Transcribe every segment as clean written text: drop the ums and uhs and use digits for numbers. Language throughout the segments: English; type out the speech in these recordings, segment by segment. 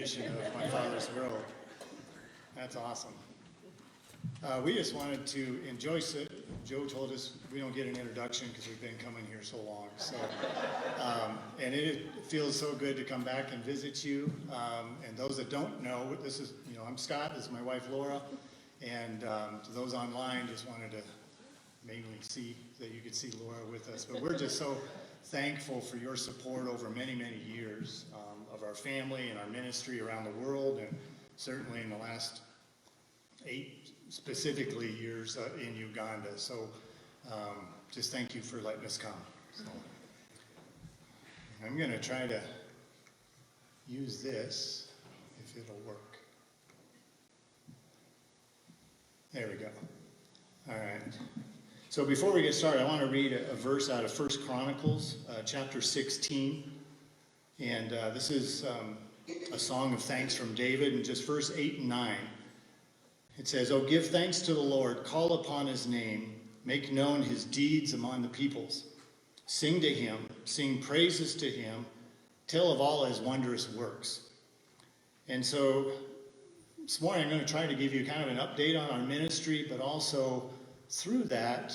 edition of My Father's World. That's awesome. We just wanted to, and Joe told us we don't get an introduction because we've been coming here so long. So, and it feels so good to come back and visit you. And those that don't know, this is, I'm Scott, this is my wife Laura. And to those online, just wanted to mainly see that you could see Laura with us. But we're just so thankful for your support over many, many years of our family and our ministry around the world, and certainly in the last 8 specifically years in Uganda. So just thank you for letting us come. So, I'm going to try to use this, if it'll work. There we go. All right. So before we get started, I want to read a verse out of 1 Chronicles, chapter 16. And this is a song of thanks from David, and just verse 8 and 9. It says, "Oh, give thanks to the Lord, call upon his name, make known his deeds among the peoples. Sing to him, sing praises to him, tell of all his wondrous works." And so this morning I'm going to try to give you kind of an update on our ministry, but also through that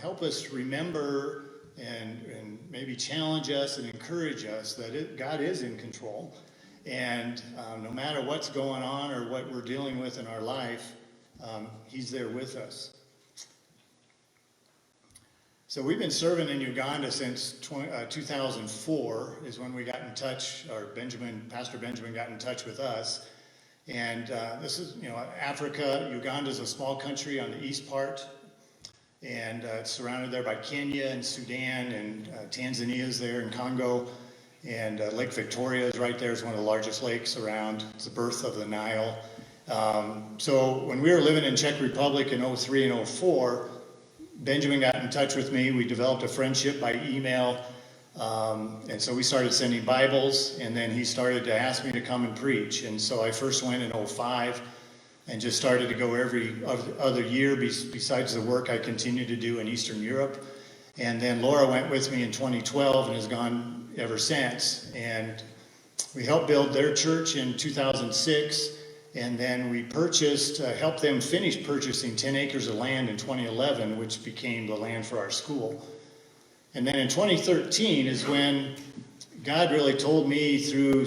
help us remember and maybe challenge us and encourage us that God is in control. And no matter what's going on or what we're dealing with in our life, he's there with us. So we've been serving in Uganda since 2004 is when we got in touch, or Pastor Benjamin got in touch with us. And this is, Africa. Uganda is a small country on the east part. And it's surrounded there by Kenya and Sudan, and Tanzania is there, and Congo. And Lake Victoria is right there. It's one of the largest lakes around. It's the birth of the Nile. So when we were living in Czech Republic in 03 and 04, Benjamin got in touch with me. We developed a friendship by email. And so we started sending Bibles, and then he started to ask me to come and preach. And so I first went in 05 and just started to go every other year besides the work I continued to do in Eastern Europe. And then Laura went with me in 2012 and has gone ever since. And we helped build their church in 2006. And then we helped them finish purchasing 10 acres of land in 2011, which became the land for our school. And then in 2013 is when God really told me through,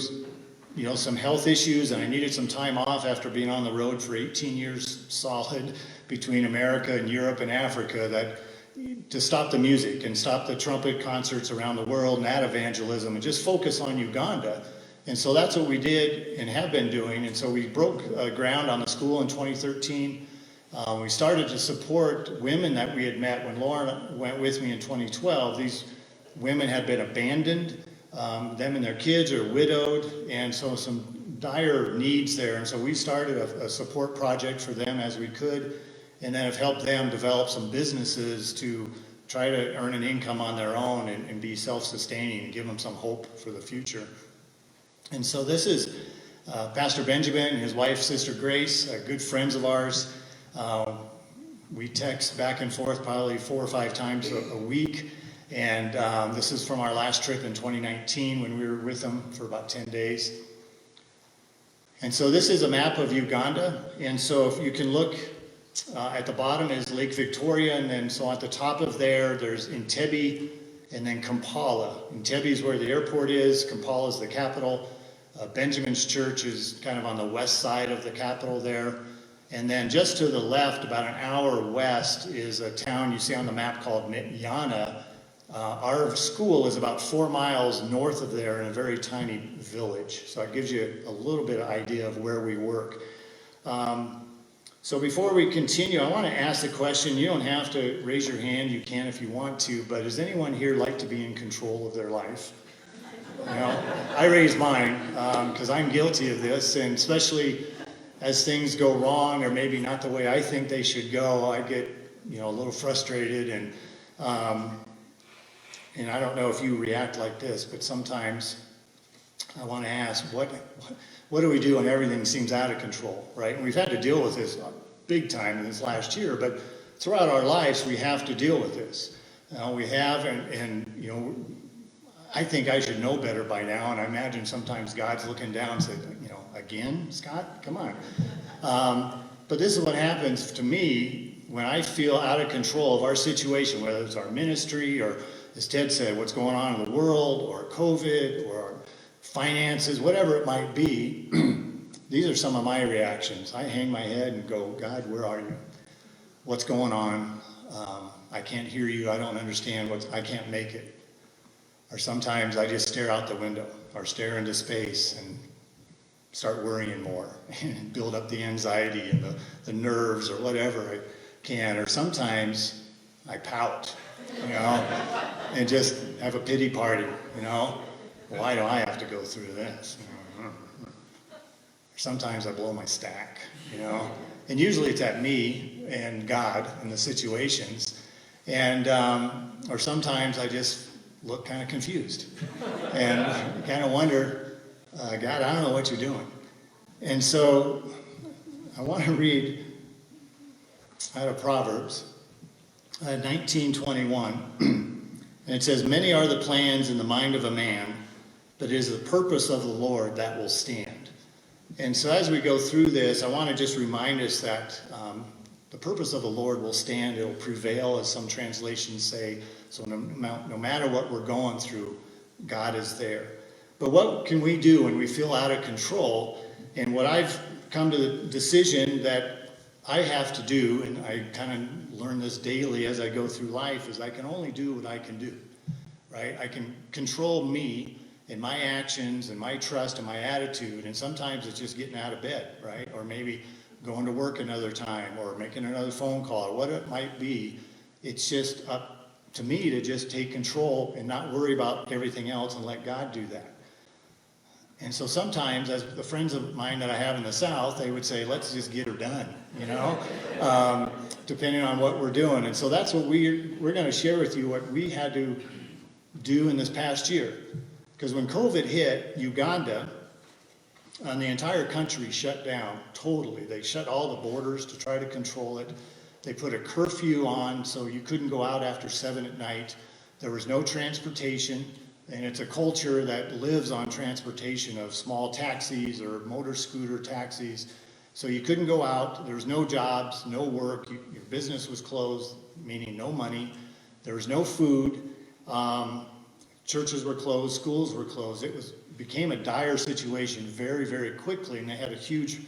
some health issues, and I needed some time off after being on the road for 18 years solid between America and Europe and Africa, that to stop the music and stop the trumpet concerts around the world and that evangelism and just focus on Uganda. And so that's what we did and have been doing. And so we broke ground on the school in 2013. We started to support women that we had met when Lauren went with me in 2012. These women had been abandoned. Them and their kids are widowed, and so some dire needs there. And so we started a support project for them as we could, and then have helped them develop some businesses to try to earn an income on their own and be self-sustaining and give them some hope for the future. And so this is Pastor Benjamin and his wife, Sister Grace, good friends of ours. We text back and forth probably 4 or 5 times a week. And this is from our last trip in 2019 when we were with them for about 10 days. And so this is a map of Uganda. And so if you can look at the bottom is Lake Victoria. And then so at the top of there's Entebbe and then Kampala. Entebbe is where the airport is. Kampala is the capital. Benjamin's church is kind of on the west side of the capital there. And then just to the left, about an hour west, is a town you see on the map called Mityana. Our school is about 4 miles north of there in a very tiny village. So it gives you a little bit of idea of where we work. So before we continue, I want to ask the question. You don't have to raise your hand. You can if you want to. But does anyone here like to be in control of their life? I raise mine because I'm guilty of this. And especially as things go wrong or maybe not the way I think they should go, I get a little frustrated. And I don't know if you react like this, but sometimes I want to ask, what do we do when everything seems out of control, right? And we've had to deal with this big time in this last year, but throughout our lives we have to deal with this. We have, and I think I should know better by now, and I imagine sometimes God's looking down and said, again, Scott, come on. But this is what happens to me when I feel out of control of our situation, whether it's our ministry or, as Ted said, what's going on in the world, or COVID, or our finances, whatever it might be. These are some of my reactions. I hang my head and go, God, where are you? What's going on? I can't hear you. I don't understand. I can't make it. Or sometimes I just stare out the window or stare into space and start worrying more and build up the anxiety and the nerves or whatever I can. Or sometimes I pout, and just have a pity party, Why do I have to go through this? Sometimes I blow my stack, and usually it's at me and God and the situations, and or sometimes I just look kind of confused and kind of wonder, God, I don't know what you're doing. And so I want to read out of Proverbs 19:21, and it says, "Many are the plans in the mind of a man, but it is the purpose of the Lord that will stand." And so as we go through this, I want to just remind us that the purpose of the Lord will stand. It will prevail, as some translations say. So no matter what we're going through, God is there. But what can we do when we feel out of control? And what I've come to the decision that I have to do, and I kind of learn this daily as I go through life, is I can only do what I can do, right? I can control me and my actions and my trust and my attitude, and sometimes it's just getting out of bed, right? Or maybe going to work another time, or making another phone call, or what it might be. It's just up to me to just take control and not worry about everything else and let God do that. And so sometimes, as the friends of mine that I have in the South, they would say, let's just get her done, depending on what we're doing. And so that's what we're going to share with you, what we had to do in this past year. Because when COVID hit, Uganda and the entire country shut down totally. They shut all the borders to try to control it. They put a curfew on, so you couldn't go out after 7 at night. There was no transportation, and it's a culture that lives on transportation of small taxis or motor scooter taxis. So you couldn't go out. There was no jobs, no work. Your business was closed, meaning no money. There was no food. Churches were closed, schools were closed. It became a dire situation very, very quickly, and they had a huge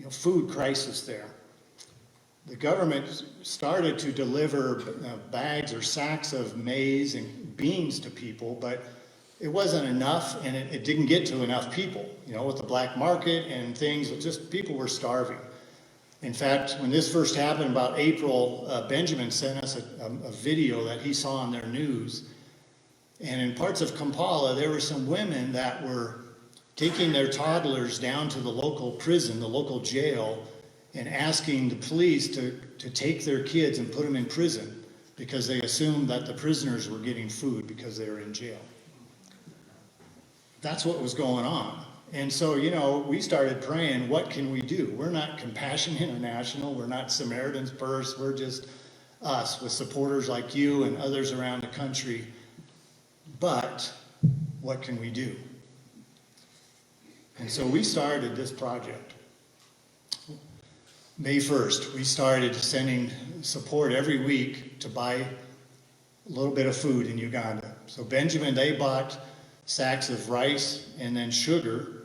food crisis there. The government started to deliver bags or sacks of maize and beans to people, but it wasn't enough, and it didn't get to enough people. With the black market and things, people were starving. In fact, when this first happened about April, Benjamin sent us a video that he saw on their news. And in parts of Kampala, there were some women that were taking their toddlers down to the local prison, the local jail, and asking the police to take their kids and put them in prison because they assumed that the prisoners were getting food because they were in jail. That's what was going on. And so, we started praying, what can we do? We're not Compassion International. We're not Samaritan's Purse. We're just us with supporters like you and others around the country. But what can we do? And so we started this project. May 1st, we started sending support every week to buy a little bit of food in Uganda. So Benjamin, they bought sacks of rice and then sugar,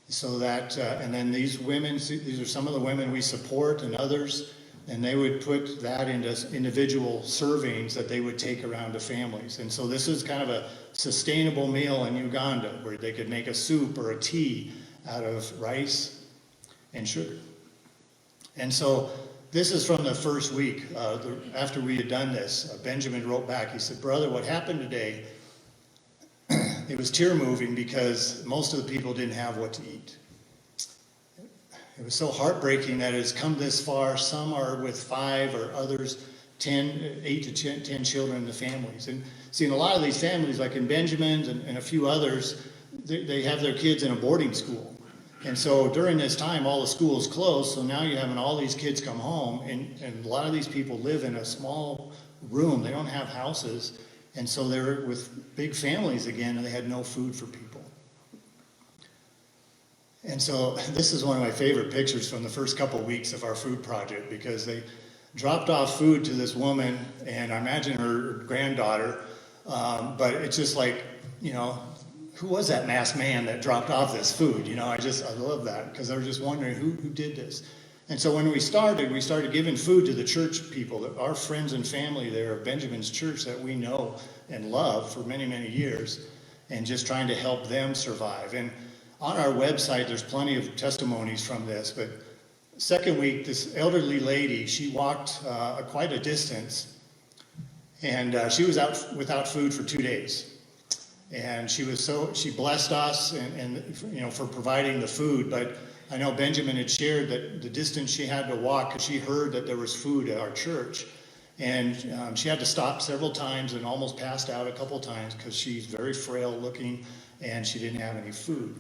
so that, and then these are some of the women we support and others, and they would put that into individual servings that they would take around to families. And so this is kind of a sustainable meal in Uganda where they could make a soup or a tea out of rice and sugar. And so this is from the first week. After we had done this, Benjamin wrote back. He said, "Brother, what happened today, it was tear-moving because most of the people didn't have what to eat. It was so heartbreaking that it has come this far. Some are with 5 or others 8 to 10 children in the families." And seeing a lot of these families, like in Benjamin's and a few others, they have their kids in a boarding school. And so during this time, all the schools closed, so now you're having all these kids come home, and a lot of these people live in a small room. They don't have houses, And so they were with big families again, and they had no food for people. And so this is one of my favorite pictures from the first couple of weeks of our food project, because they dropped off food to this woman, and I imagine her granddaughter, but it's just like, who was that masked man that dropped off this food? I love that, because I was just wondering who did this. And so when we started giving food to the church people, our friends and family there of Benjamin's church that we know and love for many, many years, and just trying to help them survive. And on our website, there's plenty of testimonies from this, but second week, this elderly lady, she walked quite a distance, and she was out without food for 2 days. And she blessed us and for providing the food, but I know Benjamin had shared that the distance she had to walk, because she heard that there was food at our church, and she had to stop several times and almost passed out a couple times because she's very frail looking and she didn't have any food.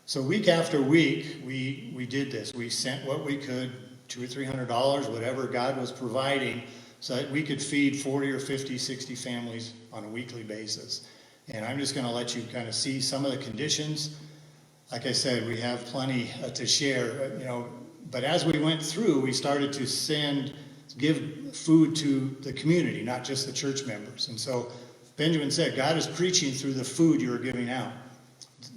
So week after week, we did this. We sent what we could, $200 or $300, whatever God was providing, so that we could feed 40 or 50, 60 families on a weekly basis. And I'm just going to let you kind of see some of the conditions. Like I said, we have plenty to share, but as we went through, we started to give food to the community, not just the church members. And so Benjamin said, God is preaching through the food you are giving out.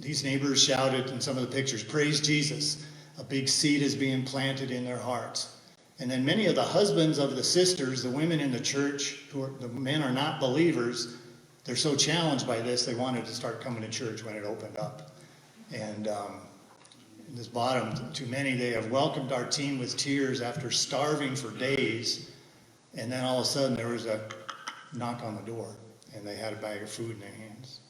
These neighbors shouted in some of the pictures, praise Jesus. A big seed is being planted in their hearts. And then many of the husbands of the sisters, the women in the church, the men are not believers, they're so challenged by this, they wanted to start coming to church when it opened up. And in this bottom, to many, they have welcomed our team with tears after starving for days. And then all of a sudden there was a knock on the door, and they had a bag of food in their hands.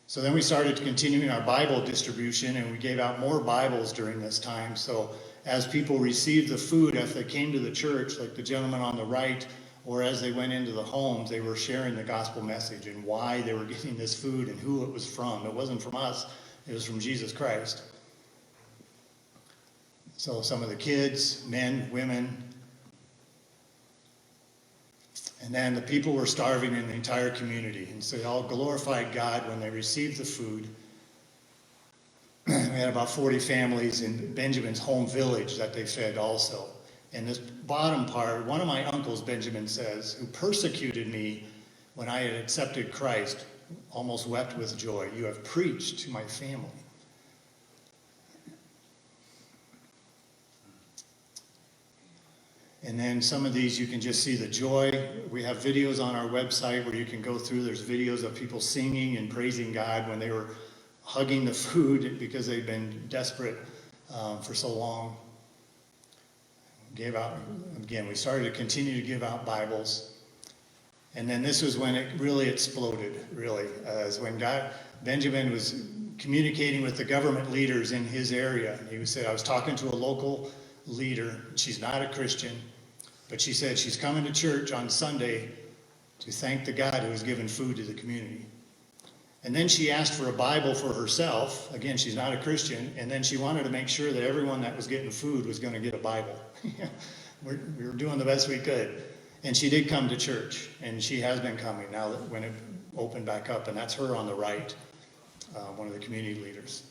So then we started continuing our Bible distribution, and we gave out more Bibles during this time. So as people received the food, as they came to the church, like the gentleman on the right, or as they went into the homes, they were sharing the gospel message and why they were getting this food and who it was from. It wasn't from us, it was from Jesus Christ. So some of the kids, men, women, and then the people were starving in the entire community. And so they all glorified God when they received the food. We had about 40 families in Benjamin's home village that they fed also. And this bottom part, one of my uncles, Benjamin says, who persecuted me when I had accepted Christ, almost wept with joy. You have preached to my family. And then some of these you can just see the joy. We have videos on our website where you can go through. There's videos of people singing and praising God when they were hugging the food because they'd been desperate for so long. Gave out, again, we started to continue to give out Bibles. And then this was when it really exploded, really, as when Benjamin was communicating with the government leaders in his area. He said, I was talking to a local leader. She's not a Christian, but she said she's coming to church on Sunday to thank the God who has given food to the community. And then she asked for a Bible for herself. Again, she's not a Christian. And then she wanted to make sure that everyone that was getting food was going to get a Bible. We were doing the best we could. And she did come to church, and she has been coming now that when it opened back up. And that's her on the right, one of the community leaders.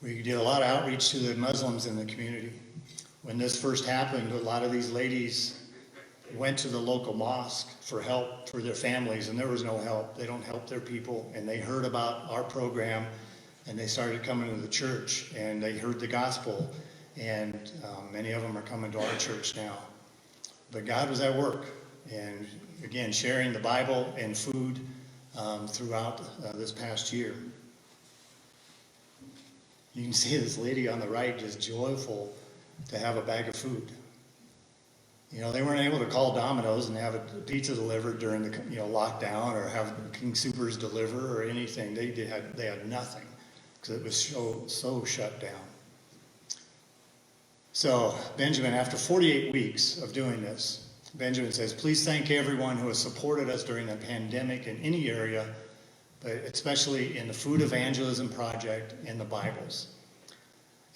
We did a lot of outreach to the Muslims in the community. When this first happened, a lot of these ladies went to the local mosque for help for their families, and there was no help. They don't help their people, and they heard about our program, and they started coming to the church, and they heard the gospel, and many of them are coming to our church now. But God was at work, and again, sharing the Bible and food throughout this past year. You can see this lady on the right just joyful to have a bag of food. They weren't able to call Domino's and have a pizza delivered during the lockdown, or have King Soopers deliver or anything. They had nothing because it was so shut down. So Benjamin, after 48 weeks of doing this, Benjamin says, please thank everyone who has supported us during the pandemic in any area, but especially in the Food Evangelism Project and the Bibles.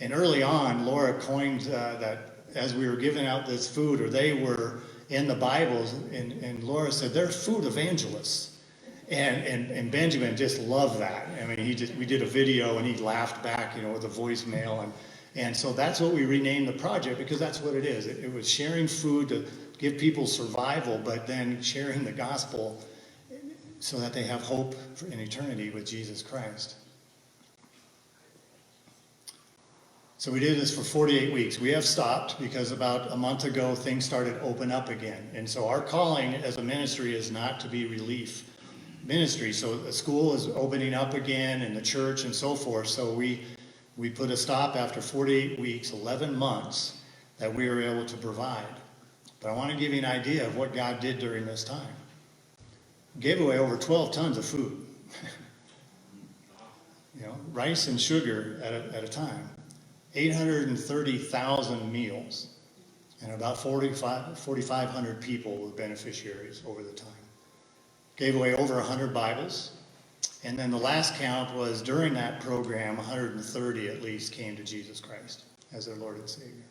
And early on, Laura coined that as we were giving out this food, or they were in the Bibles, and Laura said, they're food evangelists. And Benjamin just loved that. I mean, we did a video and he laughed back, with a voicemail. And so that's what we renamed the project, because that's what it is. It was sharing food to give people survival, but then sharing the gospel so that they have hope in eternity with Jesus Christ. So we did this for 48 weeks. We have stopped because about a month ago things started to open up again. And so our calling as a ministry is not to be relief ministry. So the school is opening up again, and the church and so forth. So we put a stop after 48 weeks, 11 months, that we were able to provide. But I want to give you an idea of what God did during this time. Gave away over 12 tons of food. Rice and sugar at a time. 830,000 meals. And about 4,500 people were beneficiaries over the time. Gave away over 100 Bibles. And then the last count was during that program, 130 at least came to Jesus Christ as their Lord and Savior.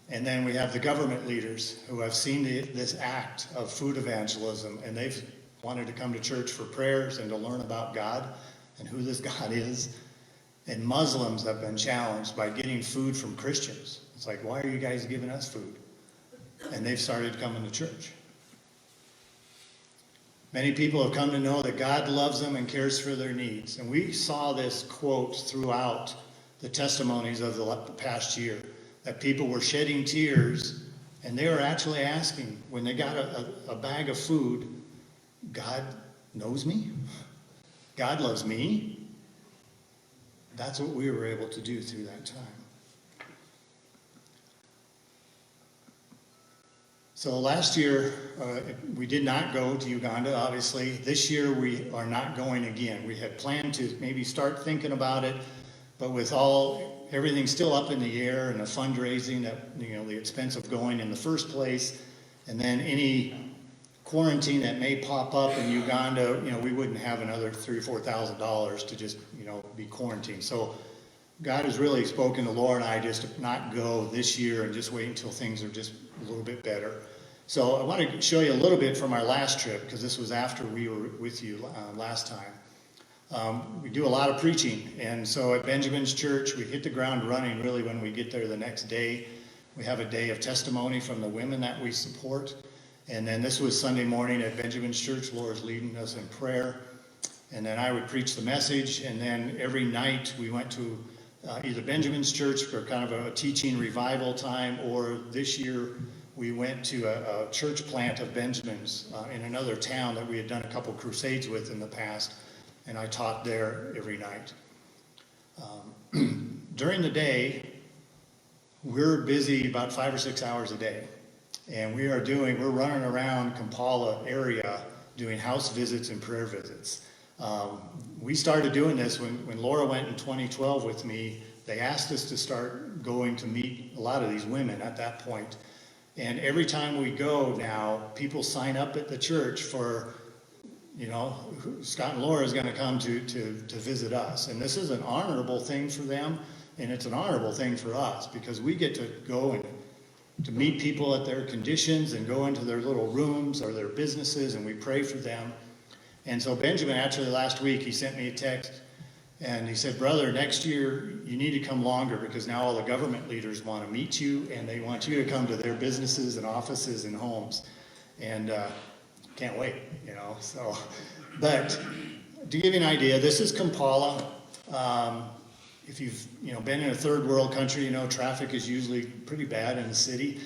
And then we have the government leaders who have seen this act of food evangelism, and they've wanted to come to church for prayers and to learn about God and who this God is. And Muslims have been challenged by getting food from Christians. It's like, why are you guys giving us food? And they've started coming to church. Many people have come to know that God loves them and cares for their needs. And we saw this quote throughout the testimonies of the past year, that people were shedding tears, and they were actually asking, when they got a bag of food, God knows me? God loves me? That's what we were able to do through that time. So last year, we did not go to Uganda, obviously. This year, we are not going again. We had planned to maybe start thinking about it, but with everything still up in the air and the fundraising, the expense of going in the first place, and then any quarantine that may pop up in Uganda, we wouldn't have another $3,000 or $4,000 to just, be quarantined. So God has really spoken to Laura and I just to not go this year and just wait until things are just a little bit better. So I want to show you a little bit from our last trip, because this was after we were with you last time. We do a lot of preaching, and so at Benjamin's church, we hit the ground running really when we get there the next day. We have a day of testimony from the women that we support. And then this was Sunday morning at Benjamin's church. Laura's leading us in prayer. And then I would preach the message, and then every night we went to either Benjamin's church for kind of a teaching revival time, or this year we went to a church plant of Benjamin's in another town that we had done a couple crusades with in the past, and I taught there every night. During the day, we're busy about 5 or 6 hours a day, and we're running around Kampala area doing house visits and prayer visits. We started doing this when Laura went in 2012 with me. They asked us to start going to meet a lot of these women at that point. And every time we go now, people sign up at the church for, Scott and Laura is going to come to visit us. And this is an honorable thing for them, and it's an honorable thing for us, because we get to go and to meet people at their conditions and go into their little rooms or their businesses, and we pray for them. And so Benjamin, actually last week, he sent me a text, and he said, brother, next year you need to come longer, because now all the government leaders want to meet you, and they want you to come to their businesses and offices and homes. And can't wait, So, but to give you an idea, this is Kampala. If you've been in a third world country, traffic is usually pretty bad in the city.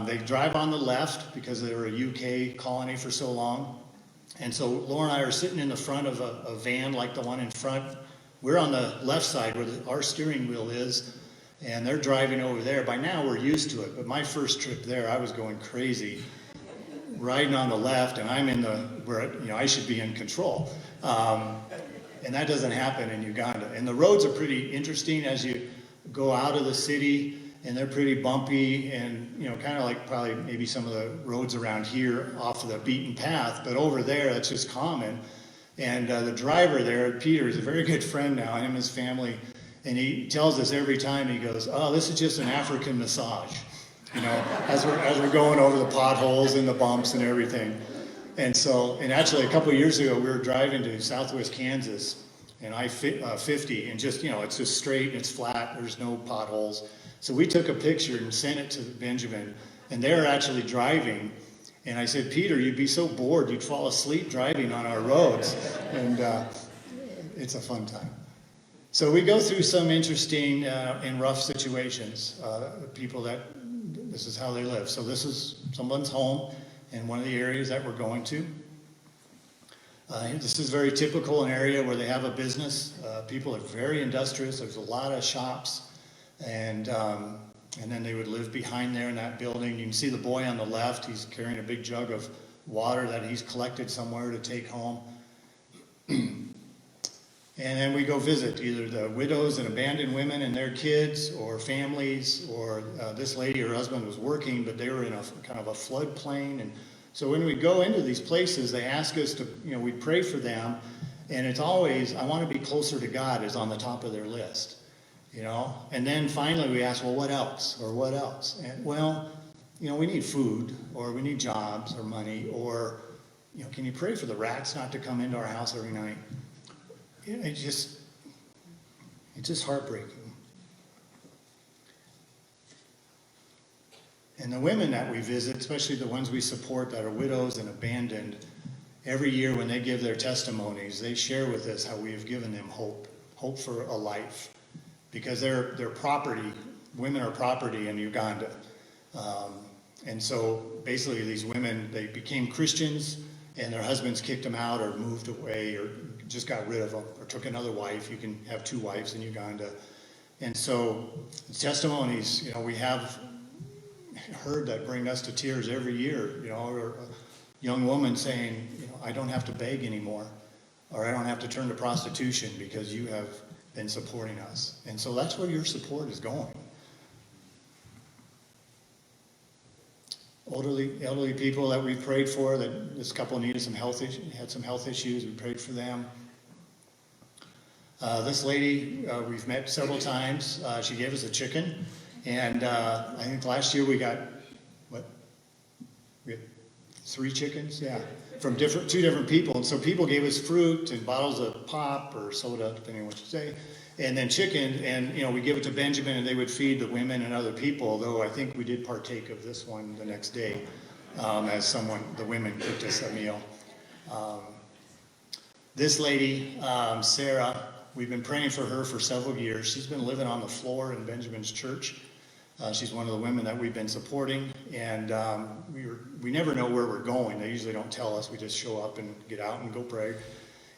They drive on the left because they were a UK colony for so long. And so Laura and I are sitting in the front of a van like the one in front. We're on the left side where our steering wheel is, and they're driving over there. By now we're used to it, but my first trip there, I was going crazy, riding on the left, and I'm in where I should be in control. And that doesn't happen in Uganda. And the roads are pretty interesting as you go out of the city, and they're pretty bumpy and, kind of like probably maybe some of the roads around here off of the beaten path. But over there, that's just common. And the driver there, Peter, is a very good friend now, him and his family. And he tells us every time, he goes, oh, this is just an African massage, as we're going over the potholes and the bumps and everything. And so, and actually a couple of years ago, we were driving to southwest Kansas and I-50, and just, it's just straight and it's flat, there's no potholes. So we took a picture and sent it to Benjamin, and they're actually driving. And I said, Peter, you'd be so bored, you'd fall asleep driving on our roads. And it's a fun time. So we go through some interesting and rough situations. People this is how they live. So this is someone's home in one of the areas that we're going to. This is very typical, an area where they have a business. People are very industrious. There's a lot of shops. And then they would live behind there in that building. You can see the boy on the left. He's carrying a big jug of water that he's collected somewhere to take home. And then we go visit either the widows and abandoned women and their kids, or families, or this lady, her husband was working, but they were in a kind of a floodplain. And so when we go into these places, they ask us to, we pray for them. And it's always, I want to be closer to God is on the top of their list. And then finally we ask, well, what else? Or what else? And well, we need food, or we need jobs or money, or, can you pray for the rats not to come into our house every night? It's just heartbreaking. And the women that we visit, especially the ones we support that are widows and abandoned, every year when they give their testimonies, they share with us how we have given them hope for a life. Because they're property, women are property in Uganda. And so basically these women, they became Christians and their husbands kicked them out or moved away or just got rid of them or took another wife. You can have 2 wives in Uganda. And so testimonies, we have heard that bring us to tears every year, or a young woman saying, I don't have to beg anymore, or I don't have to turn to prostitution because you have been supporting us. And so that's where your support is going. Elderly people that we prayed for, that this couple needed had some health issues, we prayed for them. This lady, we've met several times. She gave us a chicken, and I think last year we got, we had 3 chickens? Yeah, from 2 different people. And so people gave us fruit and bottles of pop or soda, depending on what you say, and then chicken, and we give it to Benjamin, and they would feed the women and other people, though I think we did partake of this one the next day, as the women cooked us a meal. This lady, Sarah, we've been praying for her for several years. She's been living on the floor in Benjamin's church. She's one of the women that we've been supporting, and we never know where we're going. They usually don't tell us. We just show up and get out and go pray.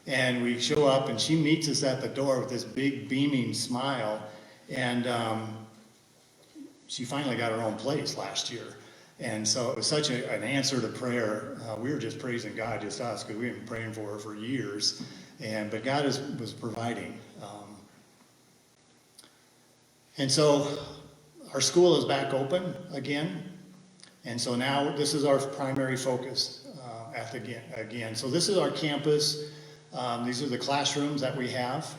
And we show up, and she meets us at the door with this big beaming smile, and she finally got her own place last year. And so it was such an answer to prayer. We were just praising God, just us, because we've been praying for her for years. But God was providing. And so our school is back open again. And so now this is our primary focus again. So this is our campus. These are the classrooms that we have.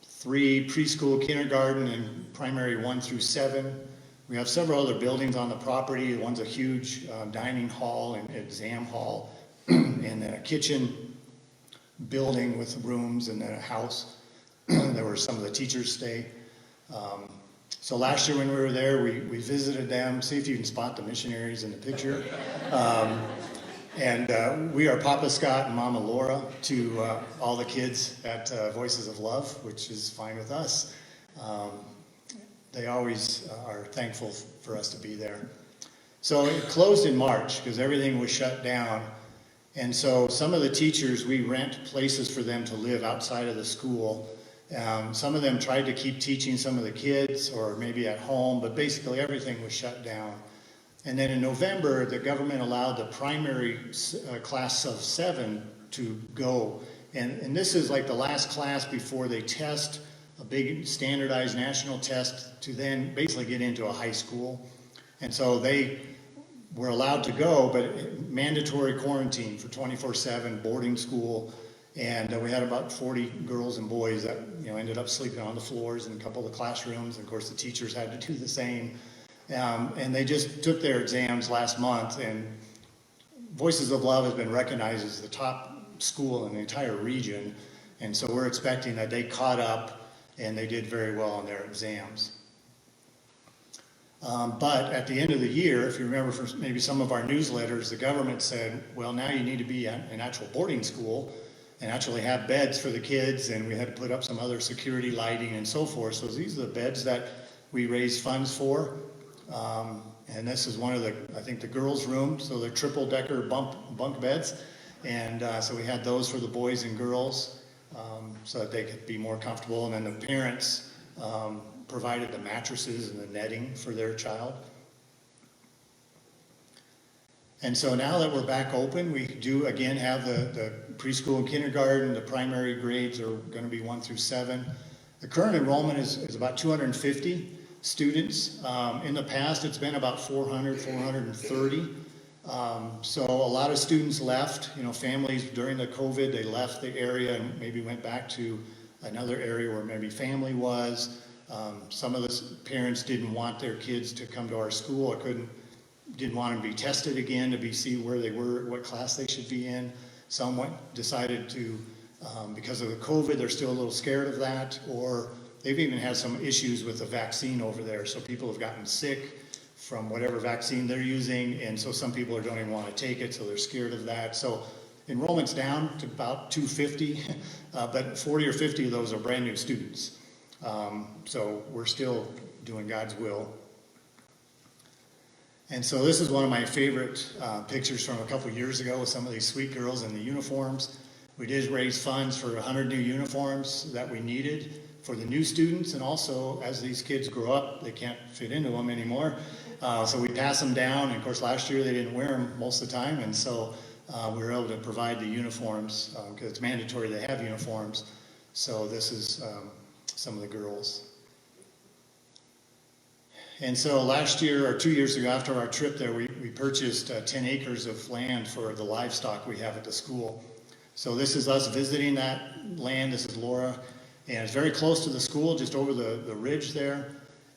3 preschool, kindergarten, and primary 1 through 7. We have several other buildings on the property. One's a huge dining hall and exam hall, and then a kitchen building with rooms, and then a house where some of the teachers stay. So last year when we were there, we visited them. See if you can spot the missionaries in the picture. And we are Papa Scott and Mama Laura to all the kids at Voices of Love, which is fine with us. They always are thankful for us to be there. So it closed in March because everything was shut down. And so some of the teachers, we rent places for them to live outside of the school. Some of them tried to keep teaching some of the kids or maybe at home, but basically everything was shut down. And then in November, the government allowed the primary class of 7 to go. And this is like the last class before they test a big standardized national test to then basically get into a high school. And so they were allowed to go, but mandatory quarantine for 24/7 boarding school. And we had about 40 girls and boys that ended up sleeping on the floors in a couple of the classrooms. And of course, the teachers had to do the same. And they just took their exams last month. And Voices of Love has been recognized as the top school in the entire region. And so we're expecting that they caught up and they did very well on their exams. But at the end of the year, if you remember from maybe some of our newsletters, the government said, well, now you need to be at an actual boarding school and actually have beds for the kids, and we had to put up some other security lighting and so forth. So these are the beds that we raised funds for. And this is one of I think the girls' room, so they're triple-decker bunk beds. And so we had those for the boys and girls so that they could be more comfortable. And then the parents provided the mattresses and the netting for their child. And so now that we're back open, we do again have the preschool and kindergarten. The primary grades are going to be 1 through 7. The current enrollment is about 250 students. In the past, it's been about 400, 430. So a lot of students left. Families during the COVID, they left the area and maybe went back to another area where maybe family was. Some of the parents didn't want their kids to come to our school. Didn't want them to be tested again to see where they were, what class they should be in. Some decided to, because of the COVID, they're still a little scared of that, or they've even had some issues with the vaccine over there. So people have gotten sick from whatever vaccine they're using, and so some people don't even want to take it, so they're scared of that. So enrollment's down to about 250, but 40 or 50 of those are brand new students. So we're still doing God's will. And so this is one of my favorite pictures from a couple years ago with some of these sweet girls in the uniforms. We did raise funds for 100 new uniforms that we needed for the new students, and also as these kids grow up, they can't fit into them anymore. So we pass them down, and of course last year they didn't wear them most of the time, and so we were able to provide the uniforms because it's mandatory they have uniforms. So this is some of the girls. And so last year, or 2 years ago, after our trip there, we purchased 10 acres of land for the livestock we have at the school. So this is us visiting that land. This is Laura. And it's very close to the school, just over the ridge there.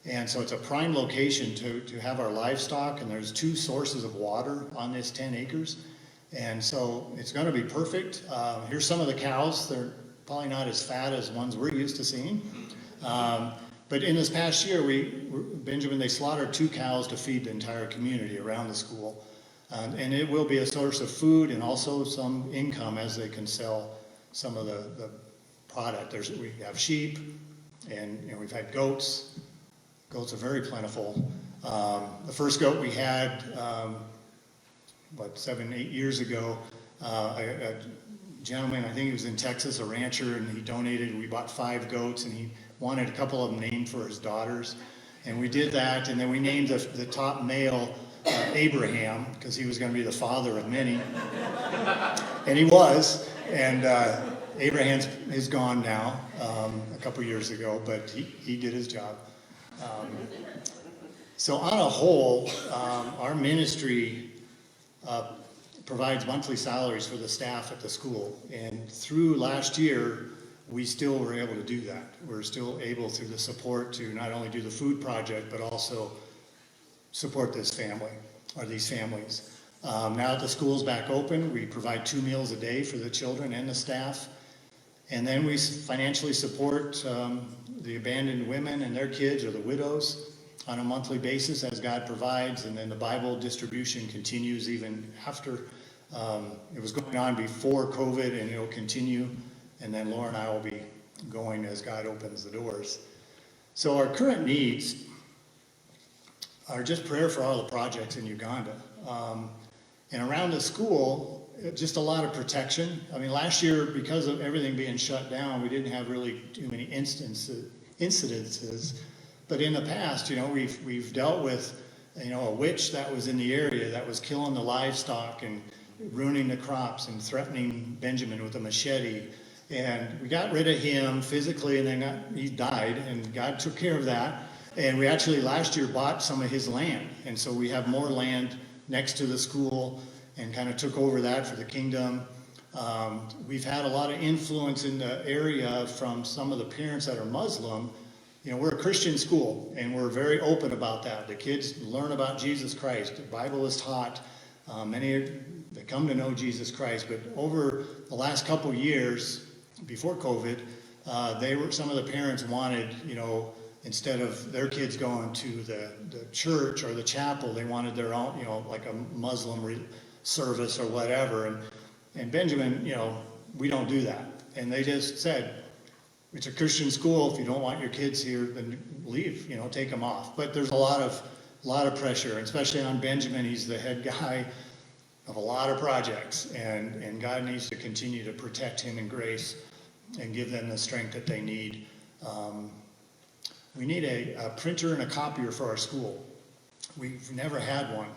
And so it's a prime location to have our livestock. And there's 2 sources of water on this 10 acres. And so it's going to be perfect. Here's some of the cows. They're probably not as fat as ones we're used to seeing. But in this past year, Benjamin, they slaughtered 2 cows to feed the entire community around the school. And it will be a source of food and also some income as they can sell some of the product. We have sheep, and we've had goats. Goats are very plentiful. The first goat we had, 7, 8 years ago, a gentleman, I think he was in Texas, a rancher, and he donated. We bought 5 goats, and he wanted a couple of them named for his daughters. And we did that, and then we named the top male Abraham, because he was going to be the father of many. And he was, and Abraham is gone now, a couple years ago, but he did his job. So on a whole, our ministry provides monthly salaries for the staff at the school. And through last year, we still were able to do that. We're still able through the support to not only do the food project, but also support this family, or these families. Now that the school's back open, we provide 2 meals a day for the children and the staff. And then we financially support the abandoned women and their kids, or the widows, on a monthly basis as God provides. And then the Bible distribution continues even after. It was going on before COVID, and it'll continue. And then Laura and I will be going as God opens the doors. So our current needs are just prayer for all the projects in Uganda. And around the school, just a lot of protection. I mean, last year, because of everything being shut down, we didn't have really too many incidences. But in the past, we've dealt with, a witch that was in the area that was killing the livestock and ruining the crops and threatening Benjamin with a machete. And we got rid of him physically, and then he died, and God took care of that. And we actually last year bought some of his land. And so we have more land next to the school and kind of took over that for the kingdom. We've had a lot of influence in the area from some of the parents that are Muslim. You know, we're a Christian school, and we're very open about that. The kids learn about Jesus Christ. The Bible is taught. They come to know Jesus Christ. But over the last couple years, before COVID, some of the parents wanted, you know, instead of their kids going to the church or the chapel, they wanted their own, you know, like a Muslim service or whatever. And Benjamin, you know, we don't do that. And they just said, it's a Christian school. If you don't want your kids here, then leave, you know, take them off. But there's a lot of pressure, especially on Benjamin. He's the head guy of a lot of projects, and God needs to continue to protect him in grace and give them the strength that they need. We need a printer and a copier for our school. We've never had one.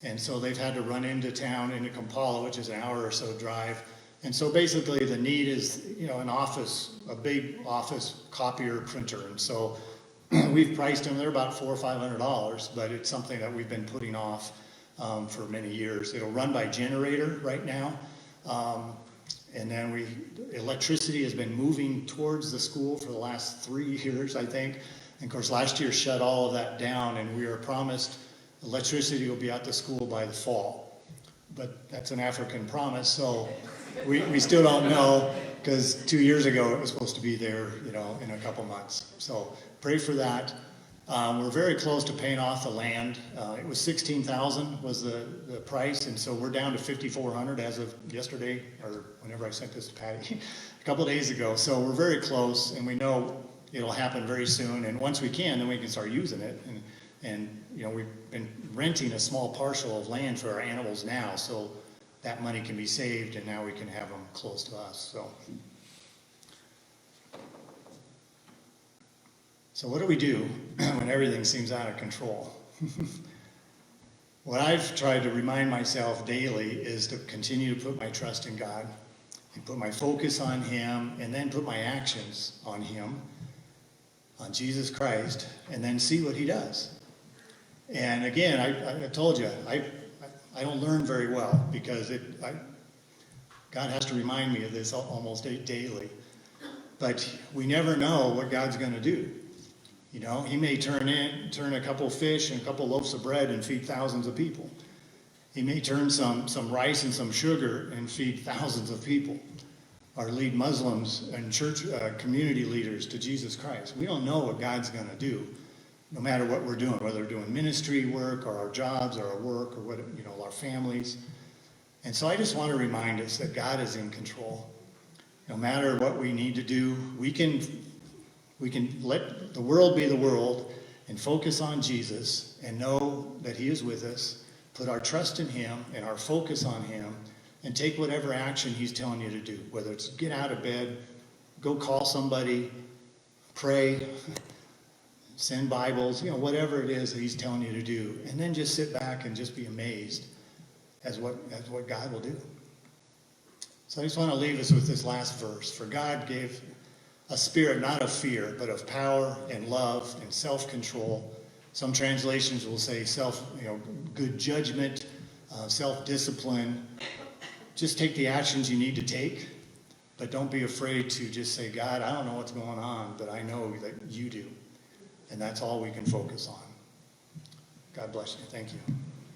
And so they've had to run into town, into Kampala, which is an hour or so drive. And so basically the need is, you know, a big office copier printer. And so we've priced them. They're about $400 or $500, but it's something that we've been putting off for many years. It'll run by generator right now. And then electricity has been moving towards the school for the last 3 years, I think. And of course, last year shut all of that down, and we were promised electricity will be at the school by the fall. But that's an African promise, so we still don't know, because 2 years ago it was supposed to be there, you know, in a couple months. So pray for that. We're very close to paying off the land. It was $16,000 was the price, and so we're down to $5,400 as of yesterday, or whenever I sent this to Patty, a couple of days ago. So we're very close, and we know it'll happen very soon. And once we can, then we can start using it. And you know, we've been renting a small parcel of land for our animals now, so that money can be saved, and now we can have them close to us. So what do we do when everything seems out of control? What I've tried to remind myself daily is to continue to put my trust in God and put my focus on Him, and then put my actions on Him, on Jesus Christ, and then see what He does. And again, I told you, I don't learn very well, because God has to remind me of this almost daily. But we never know what God's going to do. You know, He may turn a couple fish and a couple loaves of bread and feed thousands of people. He may turn some rice and some sugar and feed thousands of people, or lead Muslims and church community leaders to Jesus Christ. We don't know what God's going to do, no matter what we're doing, whether we're doing ministry work or our jobs or our work or what, you know, our families. And so I just want to remind us that God is in control. No matter what we need to do, we can let the world be the world and focus on Jesus and know that He is with us, put our trust in Him and our focus on Him, and take whatever action He's telling you to do, whether it's get out of bed, go call somebody, pray, send Bibles, you know, whatever it is that He's telling you to do, and then just sit back and just be amazed as what God will do. So I just want to leave us with this last verse. For God gave a spirit not of fear, but of power and love and self-control. Some translations will say good judgment, self-discipline. Just take the actions you need to take, but don't be afraid to just say, God, I don't know what's going on, but I know that You do. And that's all we can focus on. God bless you. Thank you.